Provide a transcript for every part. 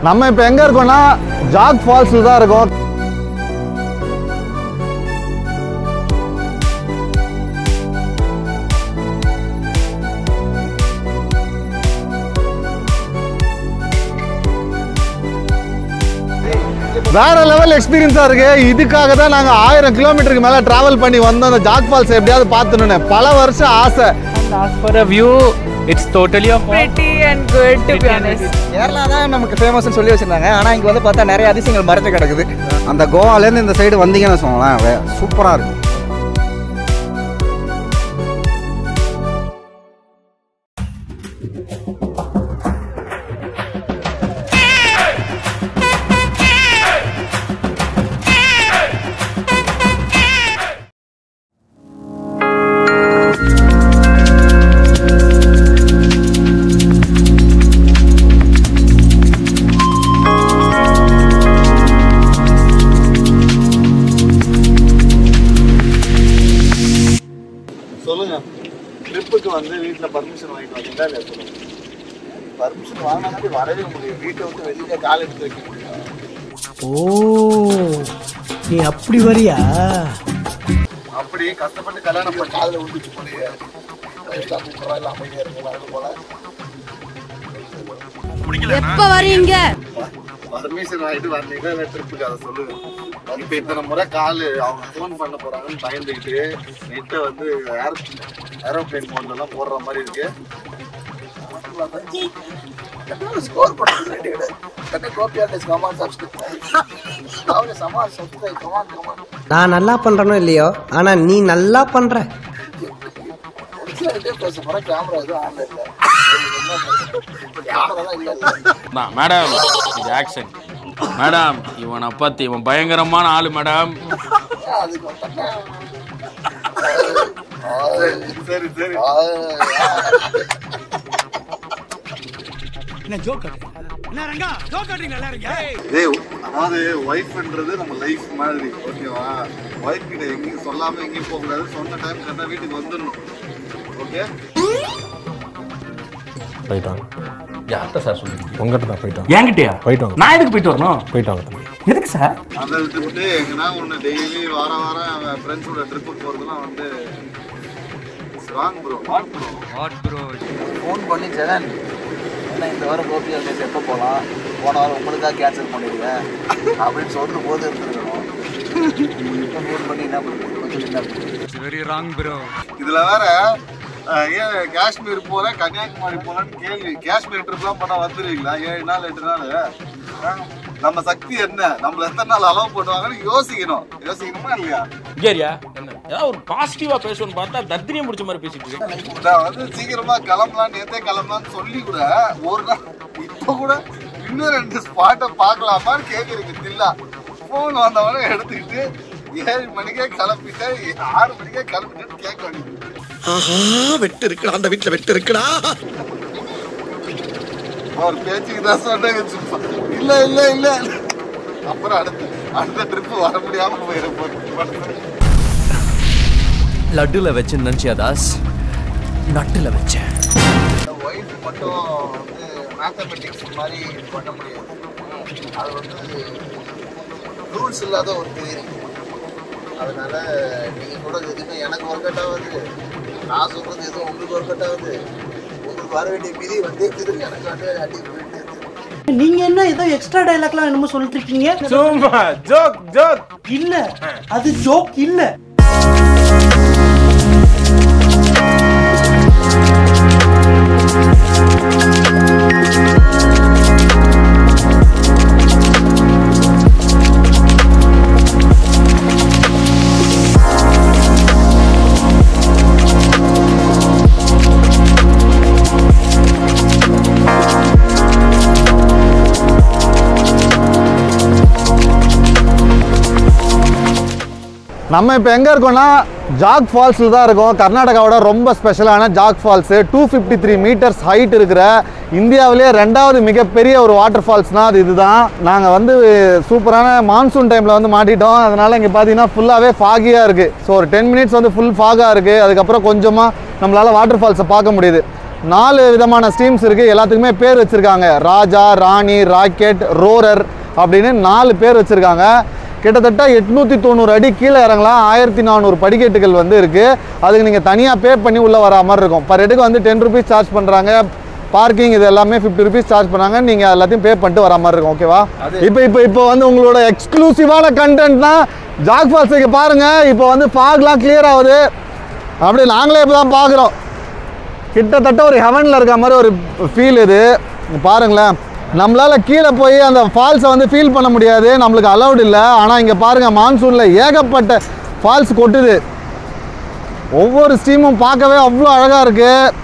நம்ம இப்போ எங்கே இருக்கோம்னா ஜாக் ஃபால்ஸில் தான் இருக்கோம். வேற லெவல் எக்ஸ்பீரியன்ஸா இருக்கு. இதுக்காக தான் நாங்க 1000 கிலோமீட்டருக்கு மேல டிராவல் பண்ணி வந்தோம். அந்த ஜாக் ஃபால்ஸ் எப்படியாவது பார்த்துன்னு பல வருஷம் ஆசை. As for a view, it's totally pretty and good to be honest. Kerala தான் நமக்கு ஃபேமஸ்னு சொல்லி வச்சிருந்தாங்க. ஆனா இங்க வந்து பார்த்தா நிறைய அதிசயங்கள் மறைஞ்சு கிடக்குது. அந்த கோவாலேருந்து இந்த சைடு வந்தீங்கன்னு வச்சுக்கோங்களேன், சூப்பரா இருக்கு. சொல்லுங்க, ட்ரிப்புக்கு வந்து வீட்டில் பர்மிஷன் வாங்கிட்டு வந்தீங்களா இல்லையா? சொல்லுங்க. பர்மிஷன் வாங்கினா வரவே முடியும். வீட்டை விட்டு வெளியே கால் எடுத்து வைக்க முடியும். ஓ, நீ அப்படி வரியா? அப்படி கஷ்டப்பட்டு கல்யாணம் பண்ணி காலில் விட்டுச்சு போலயே அமைதியா இருக்கும் போல. எப்ப வரீங்க? பர்மிஷன் வாங்கிட்டு வந்தீங்களா இல்லை ட்ரிப்புக்கு? அதை சொல்லுங்க. இப்போ இத்தனை முறை கால் அவங்க ஃபோன் பண்ண போறாங்கன்னு பயந்துக்கிட்டு நெட்டை வந்து ஏரோப்ளேன் மோட்லாம் போடுற மாதிரி இருக்கு. நான் நல்லா பண்றனோ இல்லையோ, ஆனா நீ நல்லா பண்ற. மேடம், இது ஆக்சன் மேடம். இவனை பத்தி இவன் பயங்கரமான ஆளு மேடம். சரி சரி. அதாவது ஒய்ஃப்ன்றது நம்ம லைஃப் மாதிரி, ஓகேவா? ஒய்ஃப் கிட்ட எங்கேயும் சொல்லாம எங்கேயும் போக கூடாது. சொன்ன டைம் கரெக்டா வீட்டுக்கு வந்துடணும். ஓகே, போயிட்டாங்க. யார்கிட்ட சார் சொல்லுங்க? உங்ககிட்ட தான் போயிட்டாங்க. என்கிட்டயா? போயிட்டாங்க. நான் எதுக்கு போயிட்டு வரணும்? போயிட்டாங்க. எதுக்கு சார்? அதை விட்டுவிட்டு எங்கன்னா ஒன்று டெய்லி வாரம் ஃப்ரெண்ட்ஸோட ட்ரிப்புக்கு போகிறதுலாம் வந்து ராங் ப்ரோ. ஃபோன் பண்ணி ஜெகன், ஏன்னா இந்த வாரம் கோபி அங்கே எப்போ போகலாம், போன வாரம் உங்களுக்காக கேன்சல் பண்ணிடுவேன் அப்படின்னு சொல்லிட்டு போது இருந்துருக்கணும். ஃபோன் பண்ணி என்ன பண்ணுறது? Very wrong bro. இதில் வேற ஏன் காஷ்மீர் போல கன்னியாகுமரி போலன்னு கேள்வி. காஷ்மீர் ட்ரிப்லாம் பண்ணால் வந்துடுவீங்களா? 7 நாள் 8 நாள்? நம்ம சக்தி என்ன, நம்மள எத்தனை நாள் அலோவ் பண்ணுவாங்கன்னு யோசிக்கணும். யோசிக்கணுமா இல்லையா? கேரியா என்ன ஏதாவது ஒரு பாசிட்டிவா பேசணும்னு பார்த்தா தத்திரியம் முடிச்ச மாதிரி பேசிட்டு இருக்கேன். நான் வந்து சீக்கிரமா கிளம்பலாம், நேத்தே கிளம்பலான்னு சொல்லி கூட ஒரு நாள் இப்போ கூட இன்னும் 2 ஸ்பாட்டை பார்க்கலாமான்னு கேட்குறீங்க. தில்லா ஃபோன் வந்தவனே எடுத்துக்கிட்டு 7 மணிக்கே கிளம்பிட்டு 6 மணிக்கே கிளம்பிட்டு கேட்க வேண்டியது. வெட்டு இருக்குடா, அந்த வீட்டுல வெட்டு இருக்குடா. ஒரு பேச்சுக்கு தான் சொன்னாங்க. இல்ல இல்ல இல்ல, அப்புறம் அடுத்த ட்ரிப்பு வர முடியாம போயிருப்போம். லட்டுல வச்சு நினைச்சியா தாஸ்? நட்டுல வச்சேன். ஒய்ஃப் மட்டும் வந்து மேத்தமெட்டிக்ஸ் மாதிரி பண்ண முடியாது. அது வந்து ரூல்ஸ் இல்லாத ஒரு தியரி. அதனால நீங்க சொல்றது எதுவுமே எனக்கு ஒர்க் அவுட் ஆகுது, நான் சொல்றது எதுவும் உங்களுக்கு ஒர்க் அவுட் ஆகுது. உங்களுக்கு வர வேண்டிய விதி வந்து எனக்கு வந்து அடி போயிட்டு. நீங்க என்ன ஏதோ எக்ஸ்ட்ரா டைலாக்லாம் என்னமோ சொல்லிட்டு இருக்கீங்க? சும்மா ஜோக் இல்ல, அது ஜோக் இல்ல. நம்ம இப்போ எங்கே இருக்கோம்னா ஜாக் ஃபால்ஸில் தான் இருக்கோம். கர்நாடகாவோட ரொம்ப ஸ்பெஷலான ஜாக் ஃபால்ஸு. 253 மீட்டர்ஸ் ஹைட் இருக்கிற இந்தியாவிலேயே 2வது மிகப்பெரிய ஒரு வாட்டர் ஃபால்ஸ்னால் அது இதுதான். நாங்கள் வந்து சூப்பரான மான்சூன் டைமில் வந்து மாட்டிட்டோம். அதனால் இங்கே பார்த்தீங்கன்னா ஃபுல்லாகவே ஃபாகியாக இருக்குது. ஸோ ஒரு 10 மினிட்ஸ் வந்து ஃபுல் ஃபாகாக இருக்குது. அதுக்கப்புறம் கொஞ்சமாக நம்மளால் வாட்டர் ஃபால்ஸை பார்க்க முடியுது. 4 விதமான ஸ்ட்ரீம்ஸ் இருக்குது. எல்லாத்துக்குமே பேர் வச்சுருக்காங்க. ராஜா, ராணி, ராக்கெட், ரோரர் அப்படின்னு 4 பேர் வச்சுருக்காங்க. கிட்டத்தட்ட 890 அடி கீழே இறங்கலாம். 1400 படிக்கட்டுகள் வந்து இருக்குது. அதுக்கு நீங்கள் தனியாக பே பண்ணி உள்ளே வர மாதிரி இருக்கும். பர் ஹெட்டுக்கு வந்து 10 ருபீஸ் சார்ஜ் பண்ணுறாங்க. பார்க்கிங் இது எல்லாமே 50 ருபீஸ் சார்ஜ் பண்ணாங்க. நீங்கள் எல்லாத்தையும் பே பண்ணிட்டு வர மாதிரி இருக்கும். ஓகேவா? இப்போ வந்து உங்களோட எக்ஸ்க்ளூசிவான கண்டென்ட் தான் ஜாக் ஃபால்ஸுக்கு பாருங்கள். இப்போ வந்து ஃபாக்லாம் கிளியர் ஆகுது. அப்படி நாங்களே இப்போ தான் பார்க்குறோம். கிட்டத்தட்ட ஒரு ஹெவனில் இருக்க மாதிரி ஒரு ஃபீல் இது. பாருங்களேன், நம்மளால் கீழே போய் அந்த ஃபால்ஸை வந்து ஃபீல் பண்ண முடியாது, நம்மளுக்கு அலௌட் இல்லை. ஆனால் இங்கே பாருங்கள், மான்சூனில் ஏகப்பட்ட ஃபால்ஸ் கொட்டுது. ஒவ்வொரு ஸ்ட்ரீமும் பார்க்கவே அவ்வளோ அழகாக இருக்குது.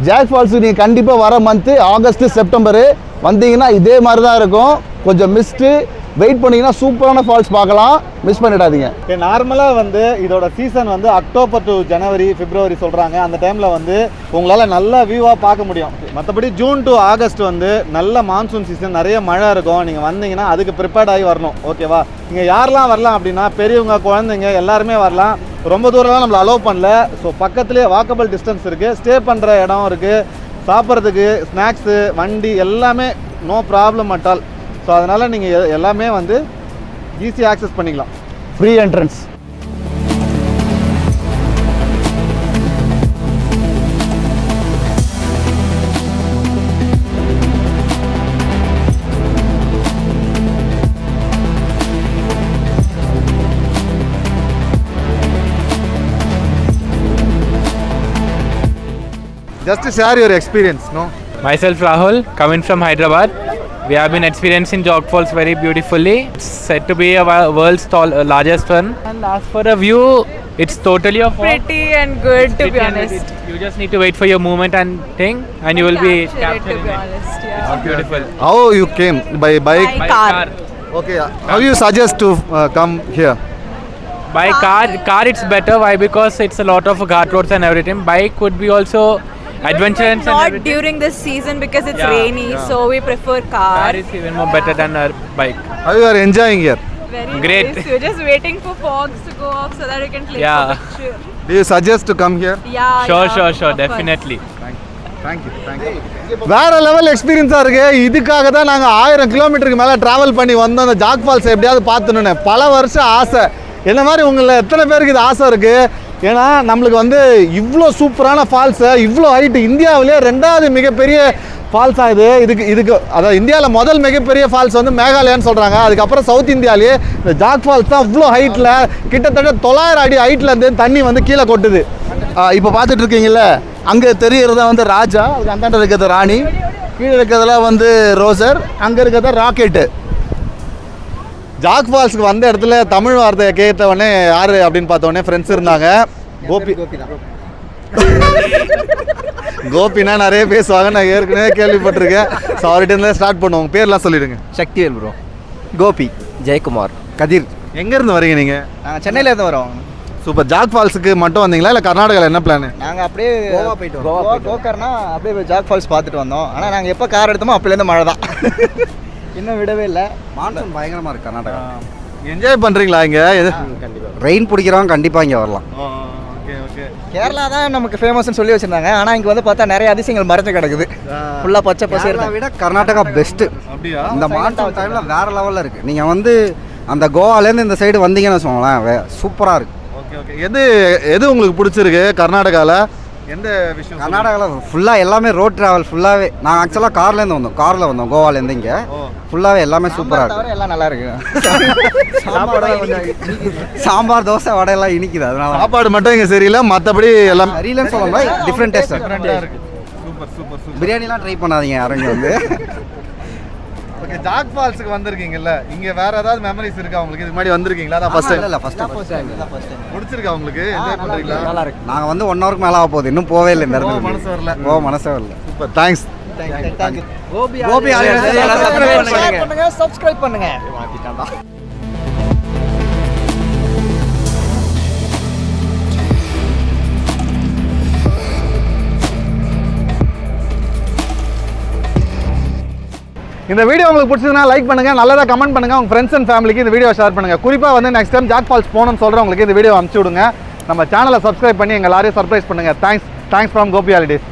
ஜாக் ஃபால்ஸுக்கு நீங்கள் கண்டிப்பாக வர மந்த்து ஆகஸ்ட்டு செப்டம்பரு வந்தீங்கன்னா இதே மாதிரி தான் இருக்கும். கொஞ்சம் மிஸ்ட்டு வெயிட் பண்ணிங்கன்னா சூப்பரான ஃபால்ஸ் பார்க்கலாம். மிஸ் பண்ணிடாதீங்க. நார்மலாக வந்து இதோட சீசன் வந்து அக்டோபர் டு ஜனவரி, பிப்ரவரி சொல்கிறாங்க. அந்த டைமில் வந்து உங்களால் நல்ல வியூவாக பார்க்க முடியும். மற்றபடி ஜூன் டு ஆகஸ்ட் வந்து நல்ல மான்சூன் சீசன், நிறைய மழை இருக்கும். நீங்கள் வந்தீங்கன்னா அதுக்கு ப்ரிப்பேர்ட் ஆகி வரணும். ஓகேவா? நீங்கள் யாரெல்லாம் வரலாம் அப்படின்னா பெரியவங்க, குழந்தைங்க எல்லாருமே வரலாம். ரொம்ப தூரம்லாம் நம்மளை அலோவ் பண்ணல. ஸோ பக்கத்துலேயே வாக்கபிள் டிஸ்டன்ஸ் இருக்குது. ஸ்டே பண்ணுற இடம் இருக்குது. சாப்பிட்றதுக்கு ஸ்நாக்ஸு, வண்டி எல்லாமே no problem at all. So அதனால் நீங்கள் எல்லாமே வந்து ஈஸியாக ஆக்சஸ் பண்ணிக்கலாம். Free entrance. Just to share your experience, no? Myself Rahul, coming from Hyderabad. We have been experiencing Jog Falls very beautifully. It's said to be a world's largest one. And as for a view, it's totally a Pretty and good, to be honest. You just need to wait for your movement and thing, and you will be captured. To be honest, yeah. It's beautiful. How you came? By bike? By car. Okay. How you suggest to come here? By car it's better. Why? Because it's a lot of ghat roads and everything. Bike would be also adventure and Not everything. during this season because it's Yeah, rainy, so we prefer car. Car is even more better than a bike. How you are enjoying here? Very Great. nice. We're just waiting for fogs to go off so that we can click Yeah. the picture. Do you suggest to come here? Yeah. Sure, yeah, sure, of sure. course. Definitely. Thank you. வேற level எக்ஸ்பீரியன்ஸாக இருக்குது. இதுக்காக தான் நாங்கள் 1000 கிலோமீட்டருக்கு மேலே travel பண்ணி வந்தோம். அந்த ஜாக் ஃபால்ஸ் எப்படியாவது பார்த்துன்னு பல வருஷம் ஆசை. என்ன மாதிரி உங்களில் எத்தனை பேருக்கு இது ஆசை இருக்குது? ஏன்னா நம்மளுக்கு வந்து இவ்வளோ சூப்பரான ஃபால்ஸு, இவ்வளோ ஹைட்டு, இந்தியாவிலே 2வது மிகப்பெரிய ஃபால்ஸ் ஆகுது. இதுக்கு அதாவது இந்தியாவில் முதல் மிகப்பெரிய ஃபால்ஸ் வந்து மேகாலயான்னு சொல்கிறாங்க. அதுக்கப்புறம் சவுத் இந்தியாவிலேயே இந்த ஜாக் ஃபால்ஸ் தான் இவ்வளோ ஹைட்டில், கிட்டத்தட்ட 900 அடி ஹைட்லேருந்து தண்ணி வந்து கீழே கொட்டுது. இப்போ பார்த்துட்டு இருக்கீங்கல்ல, அங்கே தெரிகிறத வந்து ராஜா, அதுக்கு அந்தாண்ட இருக்கிறது ராணி, கீழே இருக்கிறதுல வந்து ரோசர், அங்கே இருக்கிறத ராக்கெட்டு. ஜாக் ஃபால்ஸுக்கு வந்த இடத்துல தமிழ் வார்த்தையை கேட்டவொடனே யார் அப்படின்னு பார்த்தோடனே ஃப்ரெண்ட்ஸ் இருந்தாங்க. கோபினா நிறைய பேசுவாங்க, நான் ஏற்கனவே கேள்விப்பட்டிருக்கேன். ஸோ அவர்கிட்ட ஸ்டார்ட் பண்ணுவோம். பேர்லாம் சொல்லிடுங்க. சக்திவேல் ப்ரோ. கோபி. ஜெயக்குமார். கதிர். எங்கேருந்து வரீங்க நீங்கள்? நாங்கள் சென்னையிலேருந்து வரோம். சூப்பர். ஜாக் ஃபால்ஸுக்கு மட்டும் வந்தீங்களா இல்லை கர்நாடகாவில் என்ன பிளான்? நாங்கள் அப்படியே கோவா போயிட்டு வரோம். கோகர்னா அப்படியே ஜாக் ஃபால்ஸ் பார்த்துட்டு வந்தோம். ஆனால் நாங்கள் எப்போ கார் எடுத்தோமோ அப்போலேருந்து மழை தான். இன்னும் விடவே இல்லை. மான்சூன் பயங்கரமாக இருக்குது கர்நாடகா. என்ஜாய் பண்ணுறீங்களா இங்கே? ரெயின் பிடிக்கிறவங்க கண்டிப்பாக இங்கே வரலாம். கேரளா தான் நமக்கு ஃபேமஸ்னு சொல்லி வச்சுருந்தாங்க. ஆனால் இங்கே வந்து பார்த்தா நிறைய அதிசயங்கள் மறைஞ்சு கிடக்குது. ஃபுல்லாக பச்சை பசேலை விட கர்நாடகா பெஸ்ட்டு. அப்படியா? இந்த மான்சூன் டைமில் வேறு லெவலில் இருக்குது. நீங்கள் வந்து அந்த கோவாலேருந்து இந்த சைடு வந்தீங்கன்னு வச்சுக்கோங்களேன், சூப்பராக இருக்குது. ஓகே. எது உங்களுக்கு பிடிச்சிருக்கு கர்நாடகாவில்? எந்த விஷயம் கர்நாடகாவில் ஃபுல்லாக எல்லாமே ரோட் ட்ராவல் ஃபுல்லாகவே நாங்கள் ஆக்சுவலாக காரில் வந்தோம் கோவாலேருந்து இங்கே ஃபுல்லாகவே எல்லாமே சூப்பராக இருக்கும் எல்லாம் நல்லா இருக்கு சாம்பார் தோசை வடை எல்லாம் இனிக்குது அதனால சாப்பாடு மட்டும் இங்கே சரியில்லை மற்றபடி எல்லாம் சரியில்லைன்னு சொல்ல முடியாது டிஃப்ரெண்ட் டேஸ்ட் இருக்கு சூப்பர் சூப்பர் சூப்பர் பிரியாணிலாம் ட்ரை பண்ணாதீங்க யாரும் இங்கே வந்து ஓகே ஜாக் ஃபால்ஸுக்கு வந்திருக்கீங்கல்ல இங்கே வேற ஏதாவது மெமரிஸ் இருக்கா உங்களுக்கு இதுக்கு முன்னாடி வந்திருக்கீங்களா அதான் ஃபர்ஸ்ட் டைம் இல்லை ஃபர்ஸ்ட் பிடிச்சிருக்கா உங்களுக்கு என்ஜாய் பண்ணுறீங்களா நல்லா இருக்கு நாங்கள் வந்து 1 ஹவருக்கு மேலே ஆக போகுது இன்னும் போவே இல்லை இந்த இடத்துல மனசு வரல மனசே வரல சூப்பர் தேங்க்ஸ் கோபி சப்ஸ்கிரைப் பண்ணுங்க இந்த வீடியோ உங்களுக்கு பிடிச்சதுன்னா லைக் பண்ணுங்க நல்லதா கமெண்ட் பண்ணுங்க உங்க ஃப்ரெண்ட்ஸ் அண்ட் ஃபேமிலிக்கு இந்த வீடியோ ஷேர் பண்ணுங்க குறிப்பா வந்து நெக்ஸ்ட் டைம் ஜாக் ஃபால்ஸ் போகணும்னு சொல்றவங்களுக்கு இந்த வீடியோ அனுப்பிச்சு விடுங்க நம்ம சேனலை சப்ஸ்கிரைப் பண்ணி எங்க எல்லாரையும் சர்ப்ரைஸ் பண்ணுங்க தேங்க்ஸ் ஃப்ரம் கோபி ஹாலிடேஸ்